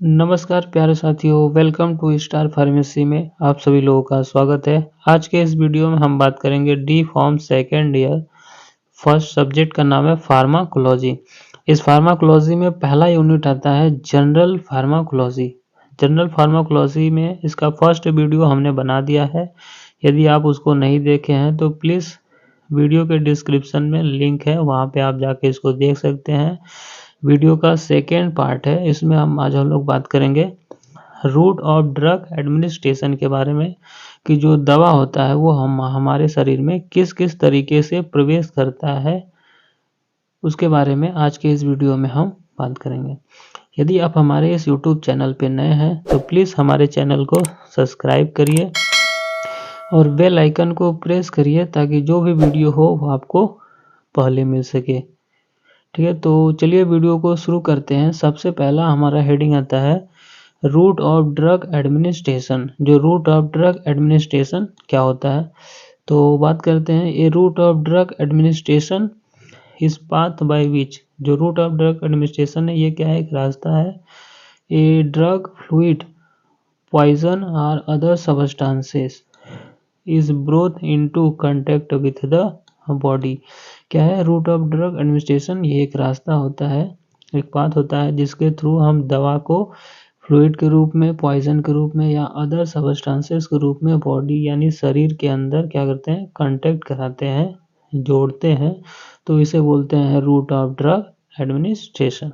नमस्कार प्यारे साथियों, वेलकम टू स्टार फार्मेसी में आप सभी लोगों का स्वागत है। आज के इस वीडियो में हम बात करेंगे D form second year first subject का नाम है फार्माकोलॉजी। इस फार्माकोलॉजी में पहला यूनिट आता है जनरल फार्माकोलॉजी। जनरल फार्माकोलॉजी में इसका फर्स्ट वीडियो हमने बना दिया है। यदि आप उसको नहीं देखे हैं तो प्लीज़ वीडियो के डिस्क्रिप्शन में लिंक है, वहाँ पे आप जाके इसको देख सकते हैं। वीडियो का सेकेंड पार्ट है, इसमें आज हम लोग बात करेंगे रूट ऑफ ड्रग एडमिनिस्ट्रेशन के बारे में कि जो दवा होता है वो हमारे शरीर में किस किस तरीके से प्रवेश करता है, उसके बारे में आज के इस वीडियो में हम बात करेंगे। यदि आप हमारे इस YouTube चैनल पे नए हैं तो प्लीज़ हमारे चैनल को सब्सक्राइब करिए और बेल आइकन को प्रेस करिए ताकि जो भी वीडियो हो वो आपको पहले मिल सके। ठीक है, तो चलिए वीडियो को शुरू करते हैं। सबसे पहला हमारा हेडिंग आता है रूट ऑफ ड्रग एडमिनिस्ट्रेशन। जो रूट ऑफ ड्रग एडमिनिस्ट्रेशन क्या होता है, तो बात करते हैं। ए रूट ऑफ ड्रग एडमिनिस्ट्रेशन इस पाथ बाय विच, जो रूट ऑफ ड्रग एडमिनिस्ट्रेशन है ये क्या है, एक रास्ता है। ए ड्रग फ्लूइड पॉइजन और other substances is broth into contact with the body. क्या है रूट ऑफ ड्रग एडमिनिस्ट्रेशन, ये एक रास्ता होता है, एक पाथ होता है जिसके थ्रू हम दवा को फ्लूइड के रूप में, पॉइजन के रूप में या अदर सब्सटेंसेस के रूप में बॉडी यानी शरीर के अंदर क्या करते हैं, कांटेक्ट कराते हैं, जोड़ते हैं, तो इसे बोलते हैं रूट ऑफ ड्रग एडमिनिस्ट्रेशन।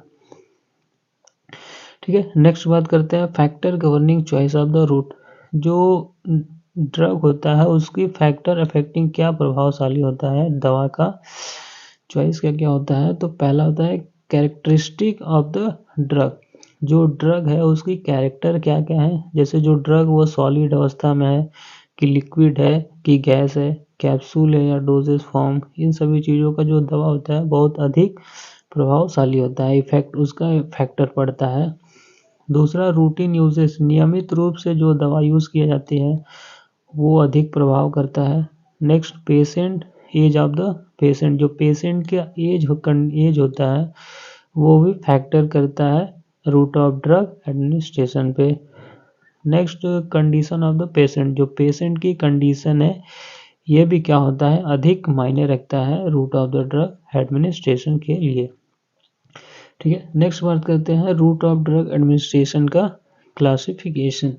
ठीक है, नेक्स्ट बात करते हैं factor governing choice of the route. जो ड्रग होता है उसकी फैक्टर अफेक्टिंग क्या प्रभावशाली होता है, दवा का चॉइस क्या क्या होता है। तो पहला होता है कैरेक्टरिस्टिक ऑफ द ड्रग। जो ड्रग है उसकी कैरेक्टर क्या क्या है, जैसे जो ड्रग वो सॉलिड अवस्था में है कि लिक्विड है कि गैस है, कैप्सूल है या डोजेस फॉर्म, इन सभी चीज़ों का जो दवा होता है बहुत अधिक प्रभावशाली होता है, इफेक्ट उसका फैक्टर पड़ता है। दूसरा रूटीन यूजेस, नियमित रूप से जो दवा यूज़ की जाती है वो अधिक प्रभाव करता है। Next patient age of the patient, जो पेशेंट का एज होता है वो भी फैक्टर करता है रूट ऑफ ड्रग एडमिनिस्ट्रेशन पे। Next condition of the patient, जो पेशेंट की कंडीशन है ये भी क्या होता है, अधिक मायने रखता है route of the drug administration के लिए। ठीक है, नेक्स्ट बात करते हैं रूट ऑफ ड्रग एडमिनिस्ट्रेशन का क्लासिफिकेशन।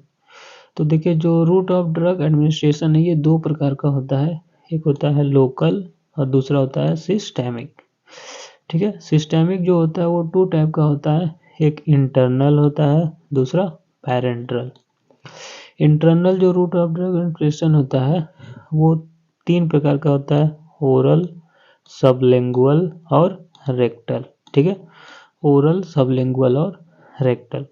तो देखिए जो रूट ऑफ ड्रग एडमिनिस्ट्रेशन है ये दो प्रकार का होता है, एक होता है लोकल और दूसरा होता है सिस्टेमिक। ठीक है, सिस्टेमिक जो होता है वो टू टाइप का होता है, एक इंटरनल होता है, दूसरा पैरेंट्रल। इंटरनल जो रूट ऑफ ड्रग एडमिनिस्ट्रेशन होता है वो तीन प्रकार का होता है, ओरल, सबलिंगुअल और रेक्टल। ठीक है, ओरल, सबलिंगुअल और रेक्टल।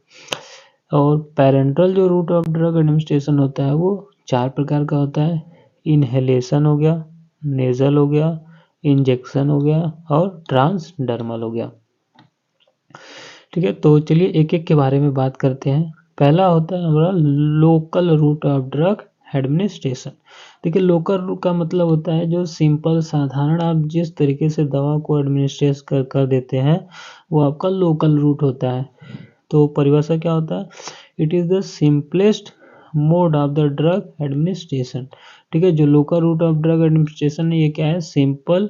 और पैरेंट्रल जो रूट ऑफ ड्रग एडमिनिस्ट्रेशन होता है वो चार प्रकार का होता है, इनहेलेशन हो गया, नेजल हो गया, इंजेक्शन हो गया और ट्रांसडर्मल हो गया। ठीक है, तो चलिए एक एक के बारे में बात करते हैं। पहला होता है हमारा local route of drug administration. देखिए लोकल रूट का मतलब होता है जो सिंपल साधारण आप जिस तरीके से दवा को एडमिनिस्ट्रेट कर देते हैं वो आपका लोकल रूट होता है। तो परिभाषा क्या होता है, it is the simplest mode of the drug administration. ठीक है, जो local route of drug administration है ये क्या है, simple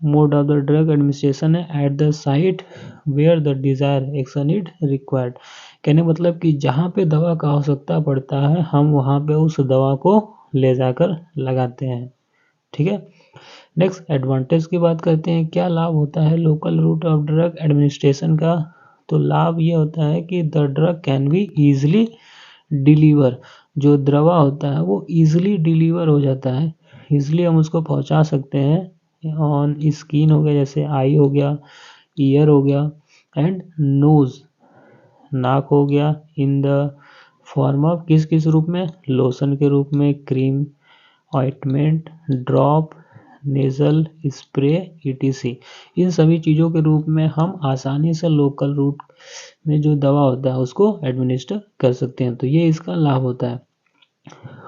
mode of the drug administration है at the site where the desire action is required. कहने मतलब कि जहाँ पे दवा का आवश्यकता पड़ता है हम वहाँ पे उस दवा को ले जाकर लगाते हैं। ठीक है, नेक्स्ट एडवांटेज की बात करते हैं, क्या लाभ होता है local route of drug administration का। तो लाभ ये होता है कि the drug can be easily deliver, जो दवा होता है वो ईजिली डिलीवर हो जाता है, ईजिली हम उसको पहुंचा सकते हैं। ऑन स्किन हो गया, जैसे आई हो गया, ईयर हो गया एंड नोज, नाक हो गया, इन द फॉर्म ऑफ किस किस रूप में, लोशन के रूप में, cream, ointment, drop, nasal spray etc, इन सभी चीज़ों के रूप में हम आसानी से लोकल रूट में जो दवा होता है उसको एडमिनिस्टर कर सकते हैं। तो ये इसका लाभ होता है।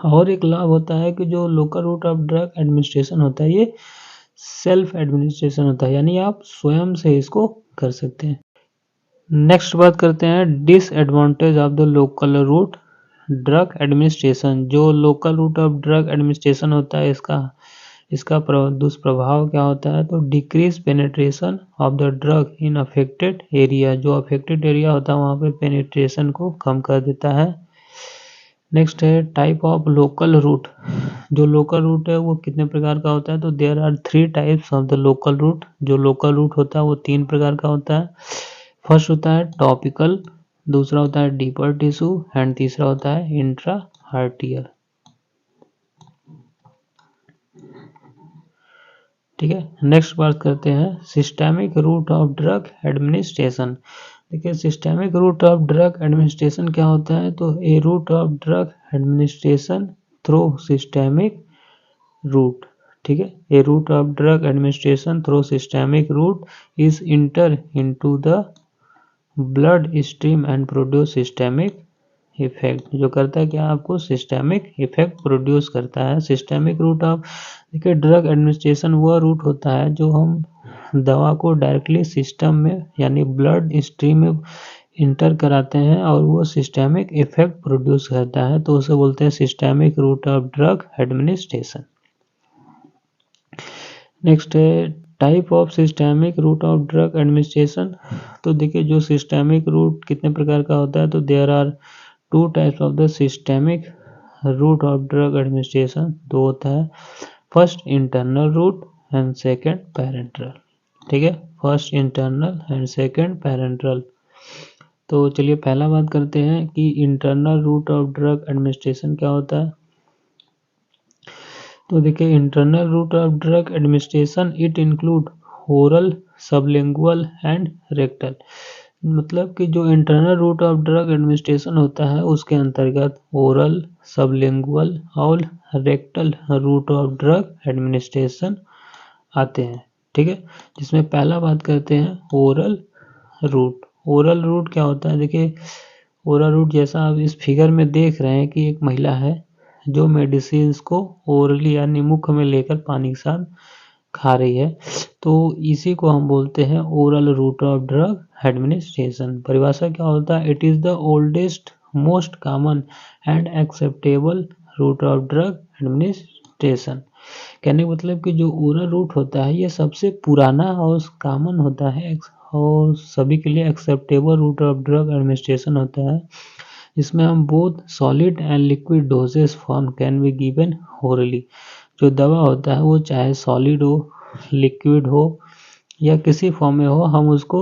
और एक लाभ होता है कि जो local route of drug administration होता है ये सेल्फ एडमिनिस्ट्रेशन होता है, यानी आप स्वयं से इसको कर सकते हैं। नेक्स्ट बात करते हैं disadvantage of the local route drug administration. जो local route of drug administration होता है इसका दुष्प्रभाव क्या होता है, तो decrease penetration of the drug in affected area. जो अफेक्टेड एरिया होता है वहाँ पे पेनिट्रेशन को कम कर देता है। नेक्स्ट है टाइप ऑफ लोकल रूट। जो लोकल रूट है वो कितने प्रकार का होता है, तो there are 3 types of the local route. जो लोकल रूट होता है वो 3 प्रकार का होता है। फर्स्ट होता है टॉपिकल, दूसरा होता है डीपर टिश्यू एंड तीसरा होता है इंट्रा आर्टियल। ठीक है, नेक्स्ट बात करते हैं systemic route of drug administration. देखिए systemic route of drug administration क्या होता है, तो a route of drug administration through systemic route. ठीक है, a route of drug administration through systemic route is enter into the blood stream and produce systemic effect. जो करता है क्या, आपको सिस्टेमिक इफेक्ट प्रोड्यूस करता है। सिस्टेमिक रूट ऑफ, देखिए ड्रग एडमिनिस्ट्रेशन वह रूट होता है जो हम दवा को डायरेक्टली सिस्टम में यानी ब्लड स्ट्रीम में इंटर कराते हैं और वो सिस्टेमिक इफेक्ट प्रोड्यूस करता है, तो उसे बोलते हैं systemic route of drug administration. Next है type of systemic route of drug administration. तो देखिए जो सिस्टेमिक रूट कितने प्रकार का होता है, तो there are 2 types of the systemic route of drug administration. 2 होता है, first internal route and second parenteral. ठीक है, first internal and second parenteral. तो चलिए पहला बात करते हैं कि internal route of drug administration क्या होता है। तो देखिए internal route of drug administration it include oral, sublingual and rectal. मतलब कि जो internal route of drug administration होता है उसके अंतर्गत ओरल, सबलिंगुअल और rectal route of drug administration आते हैं। ठीक है, जिसमें पहला बात करते हैं ओरल रूट। ओरल रूट क्या होता है, देखिए ओरल रूट जैसा आप इस फिगर में देख रहे हैं कि एक महिला है जो मेडिसिन को ओरली यानी मुख में लेकर पानी के साथ खा रही है, तो इसी को हम बोलते हैं oral route of drug administration. परिभाषा क्या होता है, it is the oldest most common and acceptable route of drug administration. कहने का मतलब कि जो ओरल रूट होता है ये सबसे पुराना और कॉमन होता है और सभी के लिए acceptable route of drug administration होता है। इसमें हम both solid and liquid doses form can be given orally. जो दवा होता है वो चाहे सॉलिड हो, लिक्विड हो या किसी फॉर्म में हो, हम उसको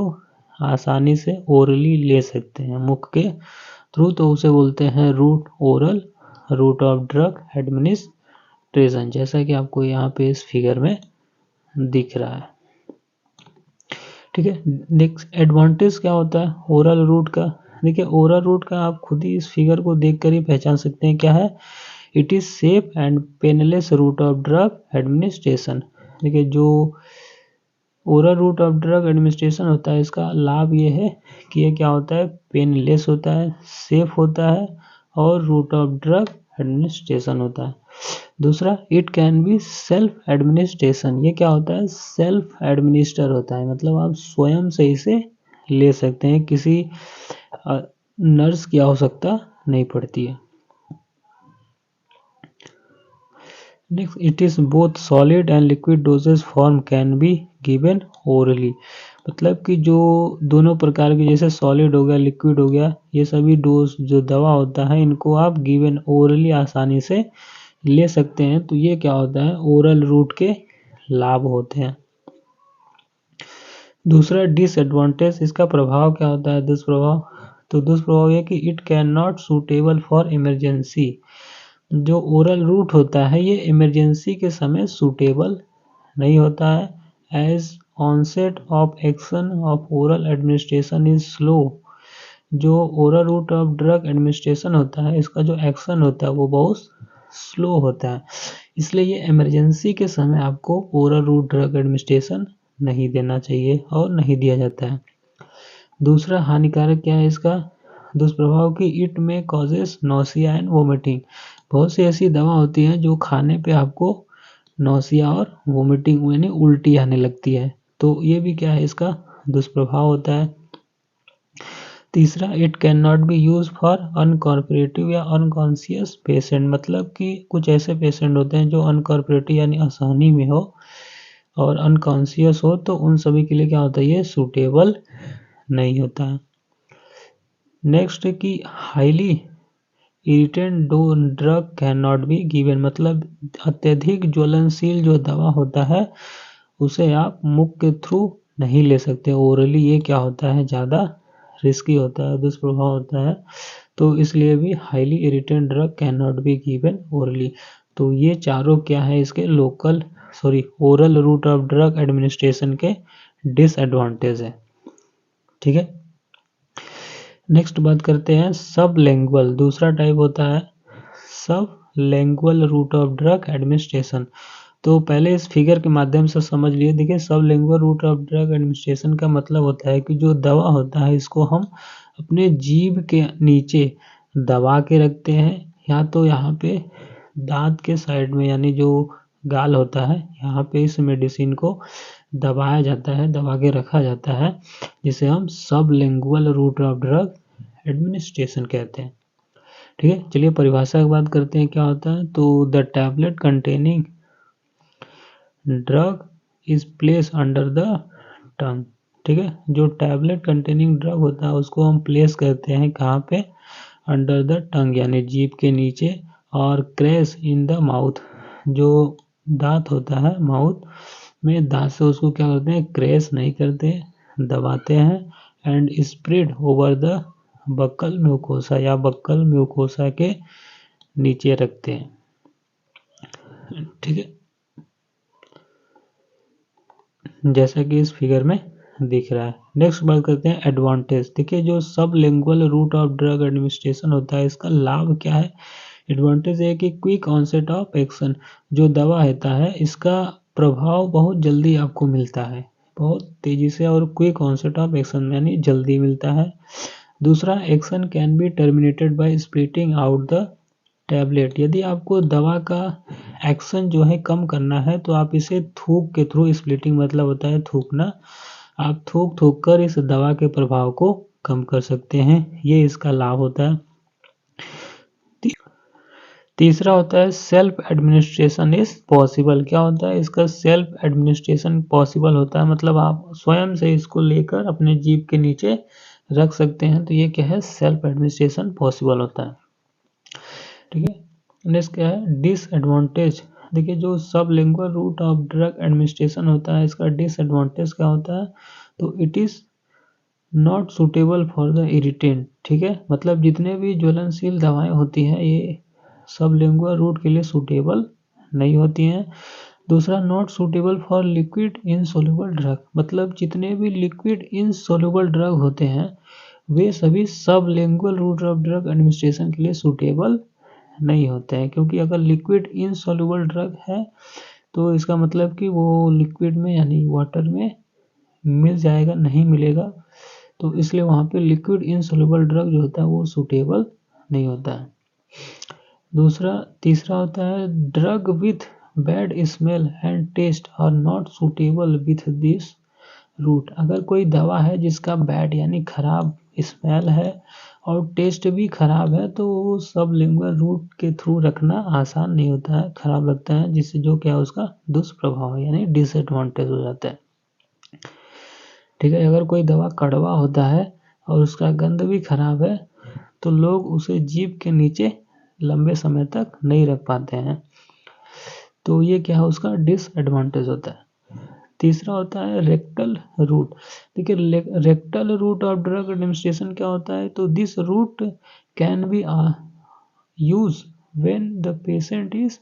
आसानी से ओरली ले सकते हैं मुख के थ्रू, तो उसे बोलते हैं route oral route of drug administration, जैसा कि आपको यहाँ पे इस फिगर में दिख रहा है। ठीक है, नेक्स्ट एडवांटेज क्या होता है ओरल रूट का। देखिए ओरल रूट का आप खुद ही इस फिगर को देखकर ही पहचान सकते हैं क्या है, it is safe and painless route of drug administration. देखिए जो oral route of drug administration होता है इसका लाभ ये है कि ये क्या होता है, पेनलेस होता है, सेफ होता है और रूट ऑफ ड्रग एडमिनिस्ट्रेशन होता है। दूसरा it can be self administration. ये क्या होता है, सेल्फ एडमिनिस्टर होता है, मतलब आप स्वयं से इसे ले सकते हैं, किसी नर्स की आवश्यकता नहीं पड़ती है। Next it is both solid and liquid doses form can be given orally. मतलब कि जो दोनों प्रकार के जैसे सॉलिड हो गया, लिक्विड हो गया, ये सभी डोज जो दवा होता है इनको आप गिवन ओरली आसानी से ले सकते हैं। तो ये क्या होता है, ओरल रूट के लाभ होते हैं। दूसरा डिसएडवांटेज, इसका प्रभाव क्या होता है, दुष्प्रभाव। तो दुष्प्रभाव ये कि it can not suitable for emergency. जो ओरल रूट होता है ये इमरजेंसी के समय सूटेबल नहीं होता है। As onset of action of oral administration is slow. जो oral route of drug administration होता है इसका जो एक्शन होता है वो बहुत स्लो होता है, इसलिए ये इमरजेंसी के समय आपको ओरल रूट ड्रग एडमिनिस्ट्रेशन नहीं देना चाहिए और नहीं दिया जाता है। दूसरा हानिकारक क्या है इसका दुष्प्रभाव की, इट में कॉजेस नोसिया एंड वोमिटिंग। बहुत सी ऐसी दवा होती हैं जो खाने पे आपको नोसिया और वोमिटिंग यानी उल्टी आने लगती है, तो ये भी क्या है इसका दुष्प्रभाव होता है। तीसरा, it can not be use for uncooperative या अनकॉन्शियस पेशेंट, मतलब कि कुछ ऐसे पेशेंट होते हैं जो अनकॉर्पोरेटिव यानी असहनी में हो और अनकॉन्शियस हो, तो उन सभी के लिए क्या होता है, ये सूटेबल नहीं होता है। नेक्स्ट है कि highly irritant drug can not be given, मतलब अत्यधिक ज्वलनशील जो दवा होता है उसे आप मुख के थ्रू नहीं ले सकते, ओरली ये क्या होता है, ज़्यादा रिस्की होता है, दुष्प्रभाव होता है, तो इसलिए भी highly irritant drug can not B given orally. तो ये चारों क्या है, इसके oral route of drug administration के डिसएडवांटेज है। ठीक है, नेक्स्ट बात करते हैं सब लैंग्वल। दूसरा टाइप होता है सब लैंग्वल रूट ऑफ ड्रग एडमिनिस्ट्रेशन। तो पहले इस फिगर के माध्यम से समझ लिए। देखिए, सब लैंग्वल रूट ऑफ ड्रग एडमिनिस्ट्रेशन का मतलब होता है कि जो दवा होता है इसको हम अपने जीभ के नीचे दबा के रखते हैं, या तो यहाँ पे दांत के साइड में यानी जो गाल होता है यहाँ पे इस मेडिसिन को दबाया जाता है, दबा के रखा जाता है, जिसे हम sublingual route of drug administration कहते हैं। ठीक है, चलिए परिभाषा की बात करते हैं क्या होता है। तो the tablet containing drug is place under the tongue. ठीक है, जो टैबलेट कंटेनिंग ड्रग होता है उसको हम प्लेस करते हैं कहाँ पे, अंडर द टंग यानी जीभ के नीचे, और क्रैश इन द माउथ, जो दांत होता है माउथ में, दांत से उसको क्या करते हैं, क्रैश नहीं करते, दबाते हैं, and spread over the buccal mucosa या बक्कल म्यूकोसा के नीचे रखते हैं। ठीक है, जैसा कि इस फिगर में दिख रहा है। नेक्स्ट बात करते हैं एडवांटेज। देखिए, जो sublingual route of drug administration होता है इसका लाभ क्या है। एडवांटेज है कि क्विक ऑनसेट ऑफ एक्शन, जो दवा होता है इसका प्रभाव बहुत जल्दी आपको मिलता है, बहुत तेजी से, और क्विक ऑनसेट ऑफ एक्शन यानी जल्दी मिलता है। दूसरा, action can be terminated by splitting out the tablet. यदि आपको दवा का एक्शन जो है कम करना है तो आप इसे थूक के थ्रू, स्प्लिटिंग मतलब होता है थूकना, आप थूक थूक कर इस दवा के प्रभाव को कम कर सकते हैं, ये इसका लाभ होता है। तीसरा होता है सेल्फ एडमिनिस्ट्रेशन इज पॉसिबल। क्या होता है, इसका सेल्फ एडमिनिस्ट्रेशन पॉसिबल होता है, मतलब आप स्वयं से इसको लेकर अपने जीभ के नीचे रख सकते हैं, तो ये क्या है, सेल्फ एडमिनिस्ट्रेशन पॉसिबल होता है। ठीक है, नेक्स्ट क्या है डिसएडवांटेज। देखिए, जो sublingual route of drug administration होता है इसका डिसएडवांटेज क्या होता है, तो it is not suitable for the irritant. ठीक है, मतलब जितने भी ज्वलनशील दवाएं होती हैं ये सब लिंगुअल रूट के लिए सूटेबल नहीं होती हैं। दूसरा, not suitable for liquid insoluble drug, मतलब जितने भी लिक्विड इनसोल्युबल ड्रग होते हैं वे सभी sublingual route of drug administration के लिए सूटेबल नहीं होते हैं, क्योंकि अगर लिक्विड इनसोल्युबल ड्रग है तो इसका मतलब कि वो लिक्विड में यानी वाटर में मिल जाएगा, नहीं मिलेगा, तो इसलिए वहाँ पे लिक्विड इनसोल्युबल ड्रग जो होता है वो सूटेबल नहीं होता है। तीसरा होता है drug with bad smell and taste are not suitable with this route. अगर कोई दवा है जिसका बैड यानी खराब स्मेल है और टेस्ट भी खराब है तो वो सब लिंगुअल रूट के थ्रू रखना आसान नहीं होता है, खराब लगता है, जिससे जो क्या उसका दुष्प्रभाव यानी डिसएडवांटेज हो जाता है। ठीक है, अगर कोई दवा कड़वा होता है और उसका गंध भी खराब है तो लोग उसे जीभ के नीचे लंबे समय तक नहीं रख पाते हैं, तो ये क्या है उसका डिसएडवांटेज होता है। तीसरा होता है रेक्टल रूट। देखिए, rectal route of drug administration क्या होता है, तो this route can be use when the patient is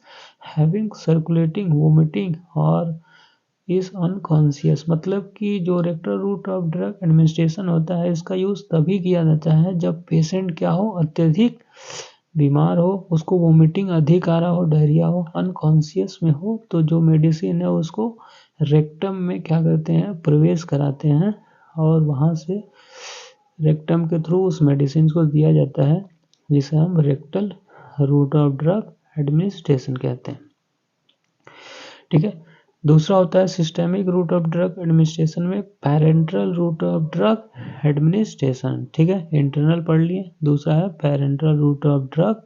having circulating vomiting और इज अनकॉन्शियस, मतलब कि जो rectal route of drug administration होता है इसका यूज तभी किया जाता है जब पेशेंट क्या हो, अत्यधिक बीमार हो, उसको वोमिटिंग अधिक आ रहा हो, डायरिया हो, अनकॉन्शियस में हो, तो जो मेडिसिन है उसको रेक्टम में क्या करते हैं, प्रवेश कराते हैं और वहाँ से रेक्टम के थ्रू उस मेडिसिन को दिया जाता है, जिसे हम rectal route of drug administration कहते हैं। ठीक है, दूसरा होता है systemic route of drug administration में parental route of drug administration. ठीक है, इंटरनल पढ़ लिए। दूसरा है parental route of drug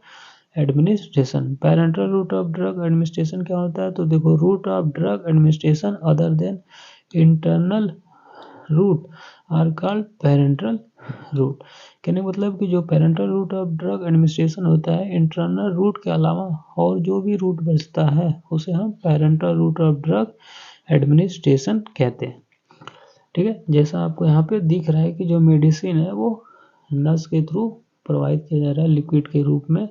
administration. Parental route of drug administration क्या होता है? तो देखो, route of drug administration other than internal route are called parental route. कहने का मतलब कि जो parental route of drug administration होता है, इंटरनल रूट के अलावा और जो भी रूट बचता है उसे हम parental route of drug administration कहते हैं। ठीक है, जैसा आपको यहाँ पे दिख रहा है कि जो मेडिसिन है वो नस के थ्रू प्रोवाइड किया जा रहा है, लिक्विड के रूप में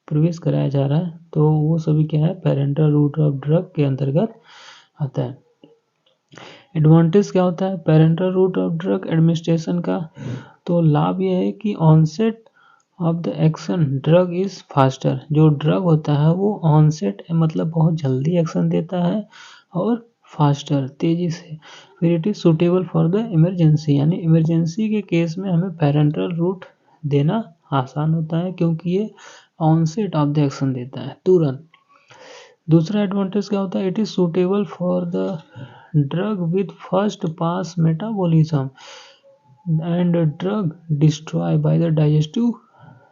प्रवेश कराया जा रहा है, तो वो सभी क्या है, पैरेंटल रूट ऑफ ड्रग के अंतर्गत आता है। एडवांटेज क्या होता है parental route of drug administration का? तो लाभ यह है कि onset of the action drug is faster. जो ड्रग होता है वो ऑनसेट मतलब बहुत जल्दी एक्शन देता है और फास्टर तेजी से। फिर it is suitable for the emergency, यानी इमरजेंसी के केस में हमें पैरेंटल रूट देना आसान होता है क्योंकि ये ऑनसेट ऑफ द एक्शन देता है तुरंत। दूसरा एडवांटेज क्या होता है? It is suitable for the drug with first pass metabolism and drug destroy by the digestive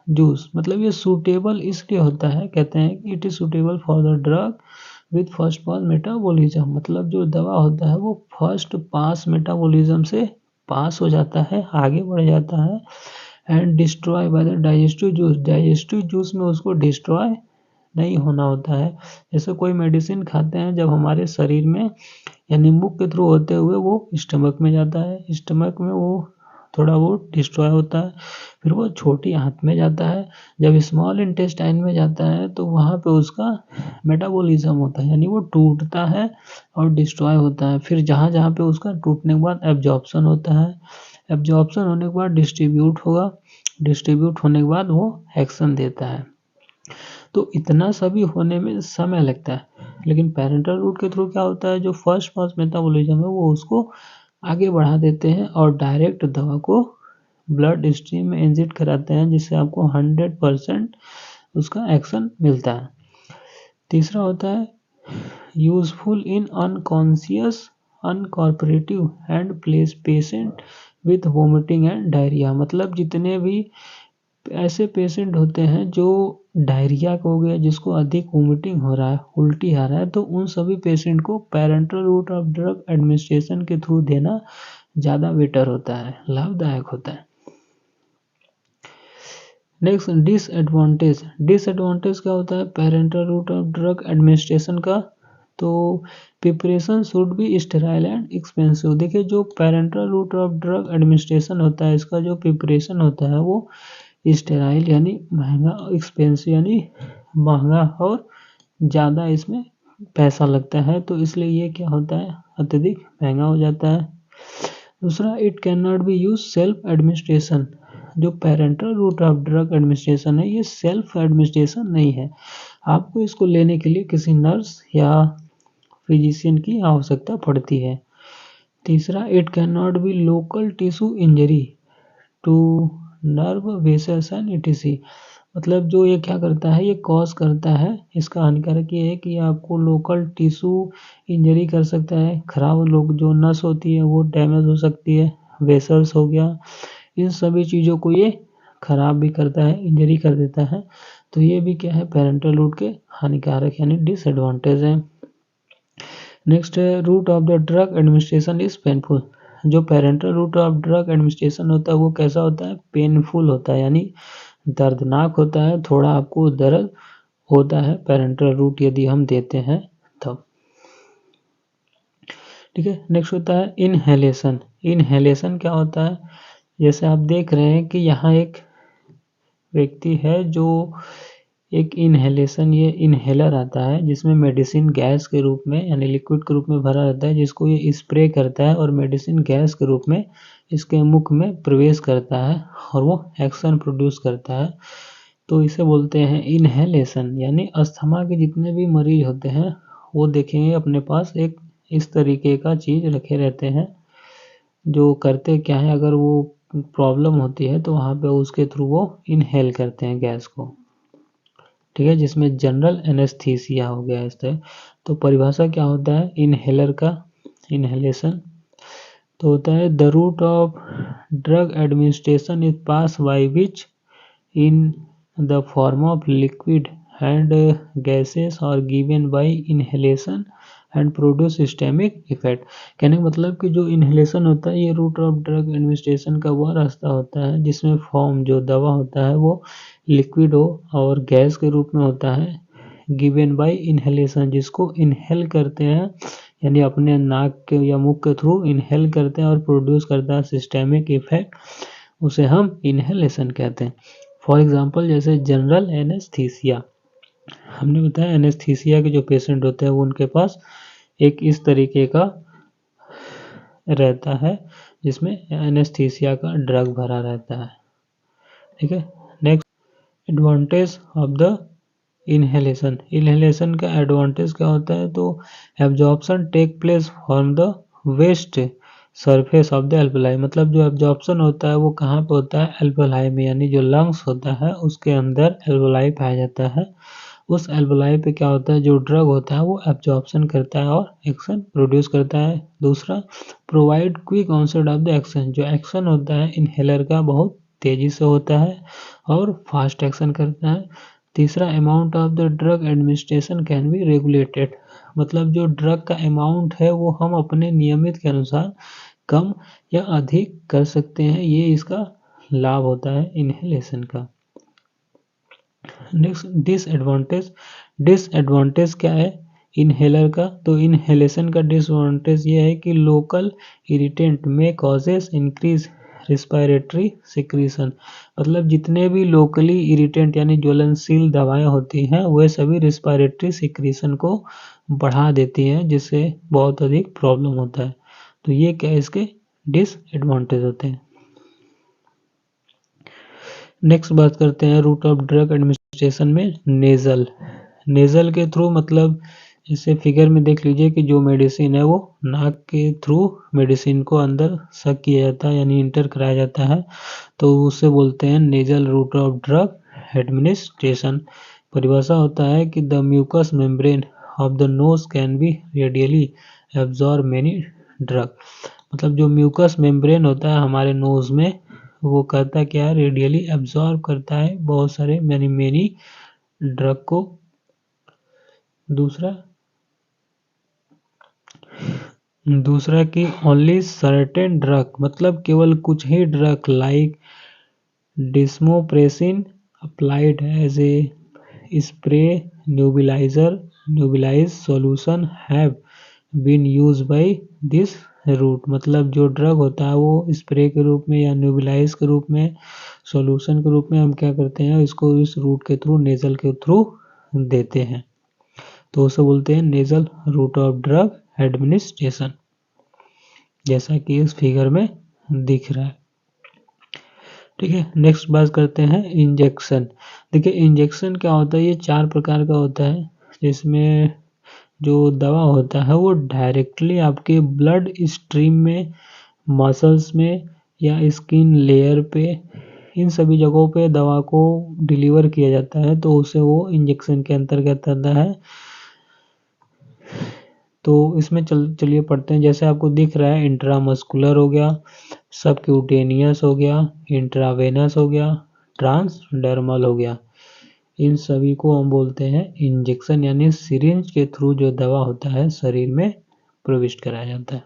juice. मतलब ये सूटेबल इसलिए होता है, कहते हैं कि it is suitable for the drug with first pass metabolism, मतलब जो दवा होता है वो फर्स्ट पास मेटाबॉलिज्म से पास हो जाता है, आगे बढ़ जाता है, and destroy by the digestive juice. Digestive juice में उसको डिस्ट्रॉय नहीं होना होता है। जैसे कोई मेडिसिन खाते हैं जब हमारे शरीर में यानी मुख के थ्रू होते हुए वो स्टमक में जाता है, स्टमक में वो थोड़ा वो डिस्ट्रॉय होता है, फिर वो छोटी आंत में जाता है, जब स्मॉल इंटेस्टाइन में जाता है तो वहाँ पे उसका मेटाबॉलिज्म होता है, यानी वो टूटता है और डिस्ट्रॉय होता है। फिर जहाँ जहाँ पे उसका टूटने के बाद एब्जॉर्प्शन होता है, एब्जॉर्प्शन होने के बाद डिस्ट्रीब्यूट होगा, डिस्ट्रीब्यूट होने के बाद वो एक्शन देता है। तो इतना सभी होने में समय लगता है, लेकिन पैरेंटल रूट के थ्रू क्या होता है, जो फर्स्ट पास मेटाबॉलिज्म है वो उसको आगे बढ़ा देते हैं और डायरेक्ट दवा को ब्लड स्ट्रीम में इंजेक्ट कराते हैं, जिससे आपको 100% उसका एक्शन मिलता है। तीसरा होता है useful in unconscious uncooperative and place patient with vomiting and diarrhoea. मतलब जितने भी ऐसे पेशेंट होते हैं जो डायरिया हो गया, जिसको अधिक वोमिटिंग हो रहा है, उल्टी आ रहा है, तो उन सभी पेशेंट को parenteral route of drug administration के थ्रू देना ज़्यादा बेटर होता है, लाभदायक होता है। Next disadvantage. डिसएडवांटेज क्या होता है parental route of drug administration का? तो preparation should be sterile and expensive. देखिए, जो parental route of drug administration होता है इसका जो प्रिपरेशन होता है वो स्टेराइल यानी महंगा, एक्सपेंसिव यानी महंगा और ज़्यादा इसमें पैसा लगता है, तो इसलिए ये क्या होता है, अत्यधिक महंगा हो जाता है। दूसरा, it can not be use self administration. जो parental route of drug administration है ये सेल्फ एडमिनिस्ट्रेशन नहीं है, आपको इसको लेने के लिए किसी नर्स या फिजिशियन की आवश्यकता पड़ती है। तीसरा, it can not be local tissue injury to nerve vessels and ETC. मतलब जो ये क्या करता है, ये कॉज करता है, इसका हानिकारक ये है कि आपको लोकल टिश्यू इंजरी कर सकता है, खराब लोग जो नस होती है वो डैमेज हो सकती है, वेसल्स हो गया, इन सभी चीज़ों को ये खराब भी करता है, इंजरी कर देता है, तो ये भी क्या है पैरेंटल रूट के हानिकारक यानी डिसएडवांटेज है। नेक्स्ट है route of the drug administration is painful. जो parental route of drug administration होता है वो कैसा होता है, पेनफुल होता है, यानी दर्दनाक होता है, थोड़ा आपको दर्द होता है पैरेंटल रूट यदि हम देते हैं तब। ठीक है, नेक्स्ट होता है इनहेलेशन। इनहेलेशन क्या होता है, जैसे आप देख रहे हैं कि यहाँ एक व्यक्ति है जो एक इनहेलेशन, ये इनहेलर आता है जिसमें मेडिसिन गैस के रूप में यानी लिक्विड के रूप में भरा रहता है, जिसको ये स्प्रे करता है और मेडिसिन गैस के रूप में इसके मुख में प्रवेश करता है और वो एक्शन प्रोड्यूस करता है, तो इसे बोलते हैं इनहेलेशन। यानी अस्थमा के जितने भी मरीज होते हैं वो देखेंगे अपने पास एक इस तरीके का चीज़ रखे रहते हैं, जो करते क्या है, अगर वो प्रॉब्लम होती है तो वहाँ पे उसके थ्रू वो इनहेल करते हैं गैस को। ठीक है, जिसमें जनरल एनेस्थीसिया हो गया इस तरह। तो परिभाषा क्या होता है इनहेलर का, इनहेलेशन तो होता है the route of drug administration is pass by which in the form of liquid and gases or given by inhalation and produce systemic effect। कहने का मतलब कि जो इनहेलेशन होता है ये रूट ऑफ ड्रग एडमिनिस्ट्रेशन का वह रास्ता होता है जिसमें फॉर्म जो दवा होता है वो लिक्विड हो और गैस के रूप में होता है, गिवन बाय इनहेलेशन जिसको इनहेल करते हैं यानी अपने नाक के या मुख के थ्रू इनहेल करते हैं और प्रोड्यूस करता है सिस्टेमिक इफेक्ट, उसे हम इनहेलेशन कहते हैं। फॉर एग्जांपल जैसे जनरल एनेस्थीसिया, हमने बताया एनेस्थीसिया के जो पेशेंट होते हैं वो उनके पास एक इस तरीके का रहता है जिसमें एनेस्थीसिया का ड्रग भरा रहता है। ठीक है, next advantage of the inhalation. Inhalation का एडवांटेज क्या होता है तो absorption take place from the vast surface of the alveoli, मतलब जो एब्जॉर्प्शन होता है वो कहाँ पे होता है एल्वेलाई में, यानी जो लंग्स होता है उसके अंदर एल्वेलाई पाया जाता है। उस एल्वेलाई पे क्या होता है जो ड्रग होता है वो एब्जॉर्प्शन करता है और एक्शन प्रोड्यूस करता है। दूसरा provide quick onset of the action, जो एक्शन होता है इनहेलर का बहुत तेजी से होता है और फास्ट एक्शन करता है। तीसरा amount of the drug administration can be regulated, मतलब जो ड्रग का अमाउंट है वो हम अपने नियमित के अनुसार कम या अधिक कर सकते हैं, ये इसका लाभ होता है इनहेलेशन का। नेक्स्ट डिसएडवांटेज, डिसएडवांटेज क्या है इनहेलर का, तो इनहेलेशन का डिसएडवांटेज ये है कि लोकल इरिटेंट में कॉजेस इंक्रीज रिस्पायरेटरी सिक्रीशन, मतलब जितने भी लोकली इरिटेंट यानी ज्वलनशील दवाएं होती हैं वे सभी रिस्पायरेटरी सिक्रीशन को बढ़ा देती हैं जिससे बहुत अधिक प्रॉब्लम होता है। तो ये क्या इसके डिसएडवांटेज होते हैं। नेक्स्ट बात करते हैं रूट ऑफ ड्रग एडमिनिस्ट्रेशन में नेजल। नेजल के थ्रू मतलब जैसे फिगर में देख लीजिए कि जो मेडिसिन है वो नाक के थ्रू मेडिसिन को अंदर सक किया जाता है यानी इंटर कराया जाता है, तो उसे बोलते हैं nasal route of drug administration. परिभाषा होता है कि the mucous membrane of the nose can be readily absorb many drug, मतलब जो म्यूकस मेम्ब्रेन होता है हमारे नोज में वो करता क्या है रेडियली एब्जॉर्ब करता है बहुत सारे मेनी ड्रग को। दूसरा कि ओनली सर्टेन ड्रग, मतलब केवल कुछ ही drug like desmopressin applied as a spray nebulise solution have been use by this route, मतलब जो ड्रग होता है वो स्प्रे के रूप में या न्यूबिलाइज के रूप में सॉल्यूशन के रूप में हम क्या करते हैं इसको इस रूट के थ्रू नेजल के थ्रू देते हैं, तो उसे बोलते हैं nasal route of drug administration, जैसा कि इस फिगर में दिख रहा है। ठीक है, नेक्स्ट बात करते हैं इंजेक्शन। देखिए इंजेक्शन क्या होता है, ये 4 प्रकार का होता है जिसमें जो दवा होता है वो डायरेक्टली आपके ब्लड स्ट्रीम में, मसल्स में या स्किन लेयर पे, इन सभी जगहों पे दवा को डिलीवर किया जाता है, तो उसे वो इंजेक्शन के अंतर्गत आता है। तो इसमें चलिए पढ़ते हैं, जैसे आपको दिख रहा है इंट्रामस्कुलर हो गया, सबक्यूटेनियस हो गया, इंट्रावेनस हो गया, ट्रांसडर्मल हो गया, इन सभी को हम बोलते हैं इंजेक्शन, यानी सिरिंज के थ्रू जो दवा होता है शरीर में प्रविष्ट कराया जाता है।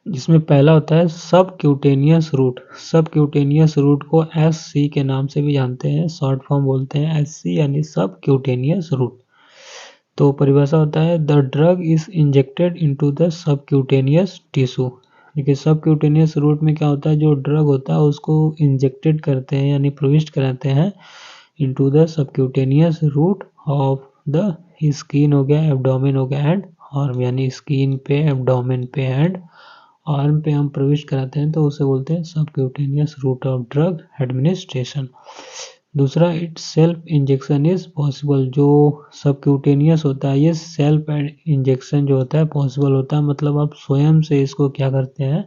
जिसमें पहला होता है सबक्यूटेनियस रूट। सबक्यूटेनियस रूट को SC के नाम से भी जानते हैं, शॉर्ट फॉर्म बोलते हैं SC यानी सबक्यूटेनियस रूट। तो परिभाषा होता है the drug is injected into the subcutaneous tissue. देखिए सबक्यूटेनियस रूट में क्या होता है, जो ड्रग होता है उसको इंजेक्टेड करते हैं यानी प्रविष्ट कराते हैं into the subcutaneous route of the skin हो गया, एब्डोमेन हो गया एंड आर्म, यानी स्किन पे, एब्डोमेन पे एंड आर्म पे हम प्रविष्ट कराते हैं, तो उसे बोलते हैं subcutaneous route of drug administration. दूसरा it's self injection is possible. जो सबक्यूटेनियस होता है ये सेल्फ इंजेक्शन जो होता है पॉसिबल होता है, मतलब आप स्वयं से इसको क्या करते हैं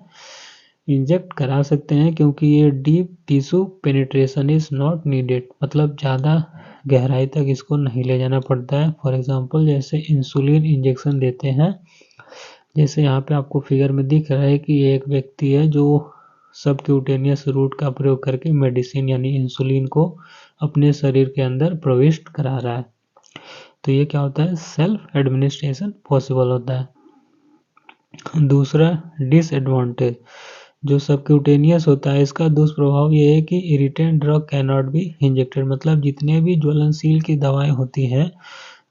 इंजेक्ट करा सकते हैं, क्योंकि ये deep tissue penetration is not needed, मतलब ज़्यादा गहराई तक इसको नहीं ले जाना पड़ता है। फॉर एग्जांपल जैसे इंसुलिन इंजेक्शन देते हैं, जैसे यहाँ पे आपको फिगर में दिख रहा है कि एक व्यक्ति है जो सबक्यूटेनियस रूट का प्रयोग करके मेडिसिन यानी इंसुलिन को अपने शरीर के अंदर प्रविष्ट करा रहा है। तो ये क्या होता है, सेल्फ एडमिनिस्ट्रेशन पॉसिबल होता है। दूसरा डिसएडवांटेज, जो सबक्यूटेनियस होता है इसका दुष्प्रभाव ये है कि irritant drug can not be injected, मतलब जितने भी ज्वलनशील की दवाएं होती हैं,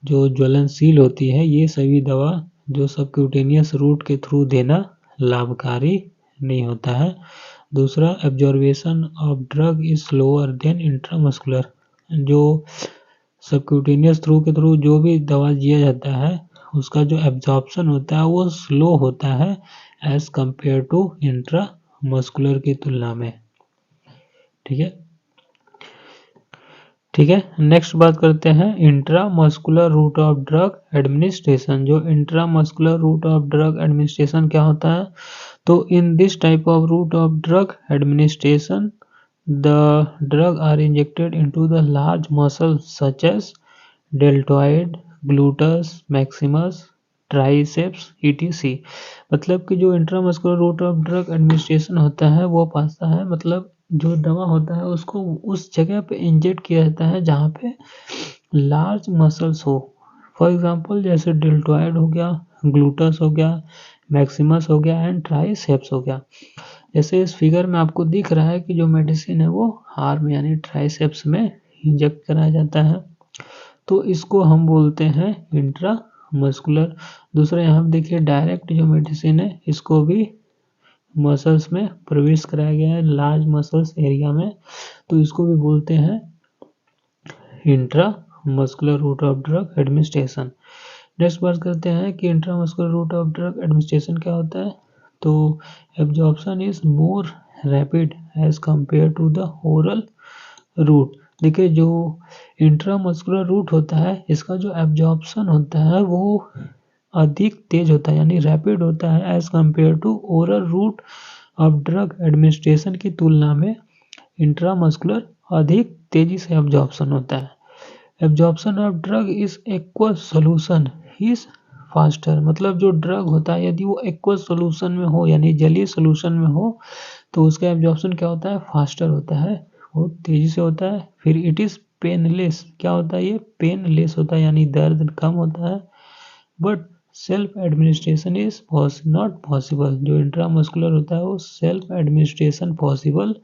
जो ज्वलनशील होती है, ये सभी दवा जो सबक्यूटेनियस रूट के थ्रू देना लाभकारी नहीं होता है। दूसरा, absorption of drug is slower then intramuscular, जो सबक्यूटेनियस थ्रू के थ्रू जो भी दवा दिया जाता है उसका जो एब्जॉर्प्शन होता है वो स्लो होता है एज कंपेयर टू इंट्रामस्कुलर की तुलना में। ठीक है, नेक्स्ट बात करते हैं intramuscular route of drug administration. जो intramuscular route of drug administration क्या होता है, तो in this type of route of drug administration the drug are injected into the large muscles such as deltoid, gluteus maximus, triceps etc। मतलब कि जो intramuscular route of drug administration होता है वो पाता है, मतलब जो दवा होता है उसको उस जगह पे इंजेक्ट किया जाता है जहाँ पे लार्ज मसल्स हो। फॉर एग्जांपल जैसे डेल्टॉइड हो गया, ग्लूटस हो गया, मैक्सिमस हो गया एंड ट्राइसेप्स हो गया। जैसे इस फिगर में आपको दिख रहा है कि जो मेडिसिन है वो आर्म यानी ट्राइसेप्स में इंजेक्ट कराया जाता है, तो इसको हम बोलते हैं इंट्रामस्कुलर। दूसरा यहाँ पे देखिए डायरेक्ट जो मेडिसिन है इसको भी मसल्स में प्रवेश कराया गया है, लार्ज मसल्स एरिया में, तो इसको भी बोलते हैं intramuscular route of drug administration. Next बात करते हैं कि intramuscular route of drug administration क्या होता है, तो absorption is more rapid as compare to the oral route. देखिए जो इंट्रामस्कुलर रूट होता है इसका जो एब्जॉर्प्शन होता है वो अधिक तेज होता है यानी रैपिड होता है as compare to oral route of drug administration की तुलना में इंट्रामस्कुलर अधिक तेजी से एब्जॉर्प्शन होता है। Absorption of drug is aqueous solution is faster, मतलब जो ड्रग होता है यदि वो एक्वस सॉल्यूशन में हो यानी जलीय सॉल्यूशन में हो तो उसका एब्जॉर्प्शन क्या होता है, फास्टर होता है, बहुत तेजी से होता है। फिर इट इज पेनलेस, क्या होता है ये, पेनलेस होता है यानी दर्द कम होता है। But self administration is not possible, जो इंट्रामस्कुलर होता है वो सेल्फ एडमिनिस्ट्रेशन पॉसिबल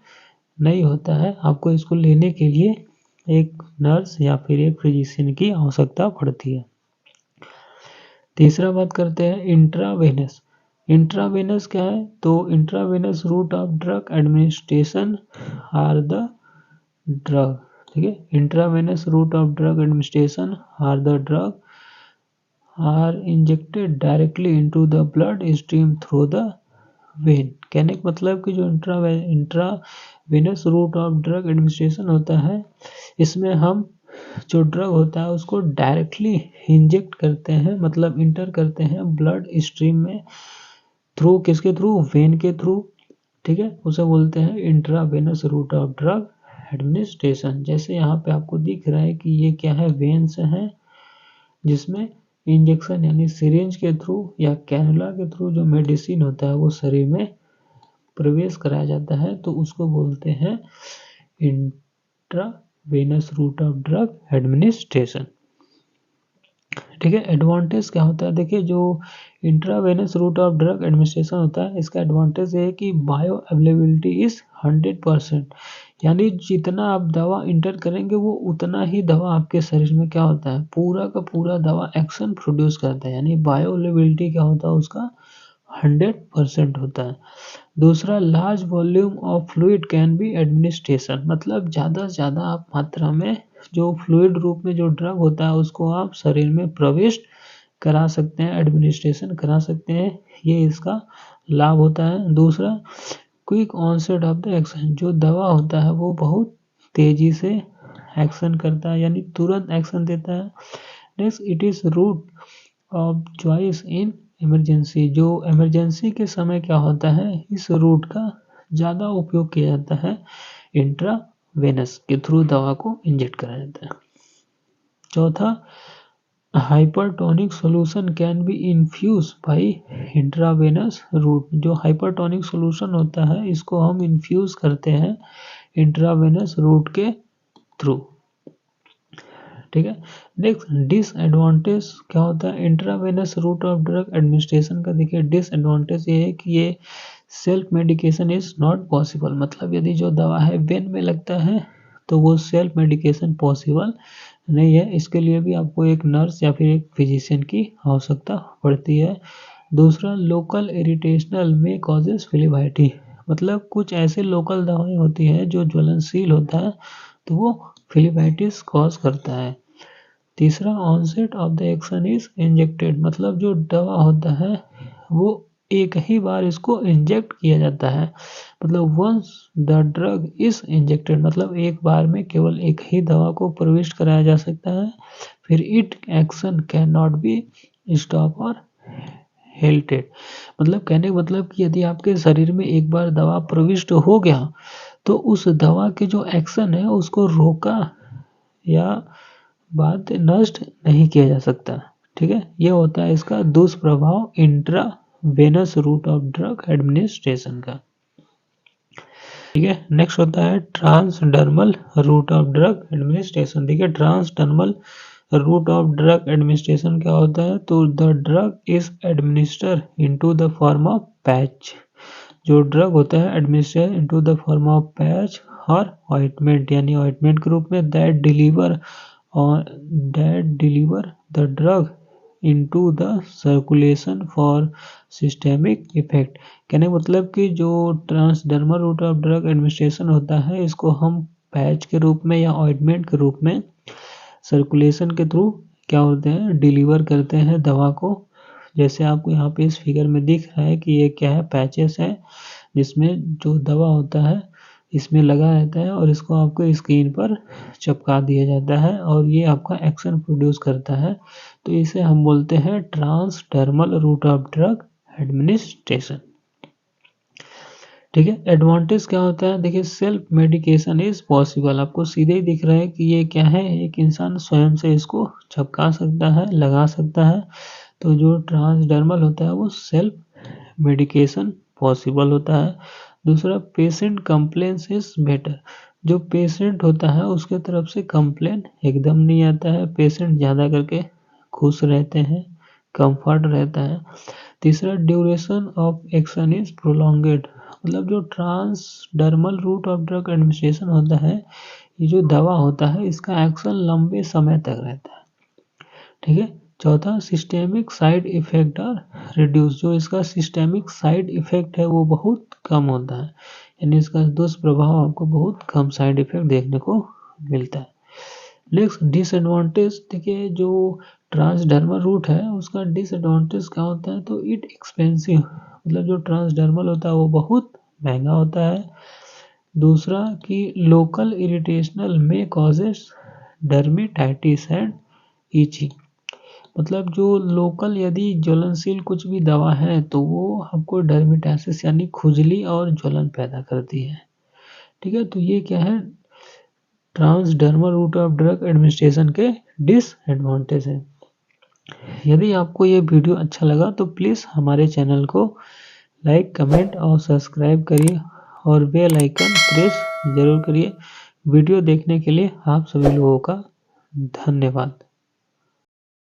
नहीं होता है, आपको इसको लेने के लिए एक नर्स या फिर एक फिजिशियन की आवश्यकता पड़ती है। तीसरा बात करते हैं इंट्रावेनस। इंट्रावेनस क्या है, तो intravenous route of drug administration are the drug, ठीक है, intravenous route of drug administration are the drug are injected directly into the blood stream through the vein. कहने का मतलब कि जो intravenous route of drug administration होता है इसमें हम जो ड्रग होता है उसको डायरेक्टली इंजेक्ट करते हैं, मतलब इंटर करते हैं ब्लड स्ट्रीम में, थ्रू किसके थ्रू, वेन के थ्रू, ठीक है, उसे बोलते हैं intravenous route of drug administration. जैसे यहाँ पे आपको दिख रहा है कि ये क्या है, वेन्स है जिसमें इंजेक्शन यानी सिरिंज के थ्रू या कैनुला के थ्रू जो मेडिसिन होता है वो शरीर में प्रवेश कराया जाता है, तो उसको बोलते हैं intravenous route of drug administration. ठीक है, एडवांटेज क्या होता है, देखिए जो intravenous route of drug administration होता है इसका एडवांटेज ये है कि बायो अवेलेबिलिटी इज 100%, यानी जितना आप दवा इंटर करेंगे वो उतना ही दवा आपके शरीर में क्या होता है, पूरा का पूरा दवा एक्शन प्रोड्यूस करता है, यानी बायो अवेलेबिलिटी क्या होता है उसका 100% होता है। दूसरा, large volume of fluid can be administration, मतलब ज़्यादा से ज़्यादा आप मात्रा में जो फ्लूइड रूप में जो ड्रग होता है उसको आप शरीर में प्रविष्ट करा सकते हैं, एडमिनिस्ट्रेशन करा सकते हैं, ये इसका लाभ होता है। दूसरा, quick onset of the action, जो दवा होता है वो बहुत तेजी से एक्शन करता है यानी तुरंत एक्शन देता है। Next, it is route of choice in emergency, जो इमरजेंसी के समय क्या होता है इस रूट का ज़्यादा उपयोग किया जाता है, इंट्रावेनस के थ्रू दवा को इंजेक्ट कराया जाता है। चौथा, hypertonic solution can be infuse by intravenous route. जो हाइपरटोनिक सॉल्यूशन होता है इसको हम इन्फ्यूज करते हैं इंट्रावेनस रूट के थ्रू। ठीक है। नेक्स्ट, डिसएडवांटेज क्या होता है intravenous route of drug administration का? देखिए डिसएडवांटेज ये है कि ये self medication is not possible. मतलब यदि जो दवा है वेन में लगता है तो वो सेल्फ मेडिकेशन पॉसिबल नहीं है। इसके लिए भी आपको एक नर्स या फिर एक फिजिशियन की आवश्यकता पड़ती है। दूसरा, लोकल इरिटेशनल में कॉजेस फिलिबाइटी। मतलब कुछ ऐसे लोकल दवाएं होती हैं जो ज्वलनशील होता है तो वो फिलिबाइटिस कॉज करता है। तीसरा, onset of the action is injected. मतलब जो दवा होता है वो एक ही बार इसको इंजेक्ट किया जाता है। मतलब once the drug is injected, मतलब एक बार में केवल एक ही दवा को प्रविष्ट कराया जा सकता है। फिर it action can not be stop और हेल्टेड। मतलब कहने का मतलब कि यदि आपके शरीर में एक बार दवा प्रविष्ट हो गया तो उस दवा के जो एक्शन है उसको रोका या बाद नष्ट नहीं किया जा सकता। ठीक है, ये होता है इसका दुष्प्रभाव intravenous route of drug administration का। ठीक है, नेक्स्ट होता है transdermal route of drug administration. देखिए transdermal route of drug administration क्या होता है? तो the drug is administer into the form of patch. जो ड्रग होता है administer into the form of patch और ऑइंटमेंट, यानी ऑइंटमेंट के रूप में that deliver the drug into the circulation for systemic effect. कहने का मतलब कि जो transdermal route of drug administration होता है इसको हम पैच के रूप में या ऑइंटमेंट के रूप में सर्कुलेशन के थ्रू क्या होते हैं डिलीवर करते हैं दवा को। जैसे आपको यहाँ पे इस फिगर में दिख रहा है कि ये क्या है, पैचेस है जिसमें जो दवा होता है इसमें लगा रहता है और इसको आपको स्क्रीन पर चिपका दिया जाता है और ये आपका एक्शन प्रोड्यूस करता है। तो इसे हम बोलते हैं transdermal route of drug administration. ठीक है, एडवांटेज क्या होता है? देखिए सेल्फ मेडिकेशन इज पॉसिबल। आपको सीधे ही दिख रहा है कि ये क्या है, एक इंसान स्वयं से इसको चिपका सकता है, लगा सकता है। तो जो ट्रांसडर्मल होता है वो सेल्फ मेडिकेशन पॉसिबल होता है। दूसरा, पेशेंट कंप्लेंस इज बेटर। जो पेशेंट होता है उसके तरफ से कंप्लेन एकदम नहीं आता है। पेशेंट ज़्यादा करके खुश रहते हैं, कंफर्ट रहता है। तीसरा, duration of action is prolonged. मतलब जो transdermal route of drug administration होता है, ये जो दवा होता है इसका एक्शन लंबे समय तक रहता है। ठीक है। चौथा, सिस्टेमिक साइड इफेक्ट और रिड्यूस। जो इसका सिस्टेमिक साइड इफेक्ट है वो बहुत कम होता है, यानी इसका दुष्प्रभाव आपको बहुत कम साइड इफेक्ट देखने को मिलता है। Next, disadvantage. देखिए जो ट्रांसडर्मल रूट है उसका डिसएडवांटेज क्या होता है? तो इट एक्सपेंसिव। मतलब जो ट्रांसडर्मल होता है वो बहुत महंगा होता है। दूसरा कि लोकल इरिटेशनल में कॉजेस डर्मेटाइटिस एंड ईचिंग। मतलब जो लोकल यदि ज्वलनशील कुछ भी दवा है तो वो आपको डर्मेटाइटिस यानी खुजली और ज्वलन पैदा करती है। ठीक है, तो ये क्या है, transdermal route of drug administration के डिसएडवांटेज है। यदि आपको ये वीडियो अच्छा लगा तो प्लीज़ हमारे चैनल को लाइक, कमेंट और सब्सक्राइब करिए और बेल आइकन प्रेस जरूर करिए। वीडियो देखने के लिए आप सभी लोगों का धन्यवाद।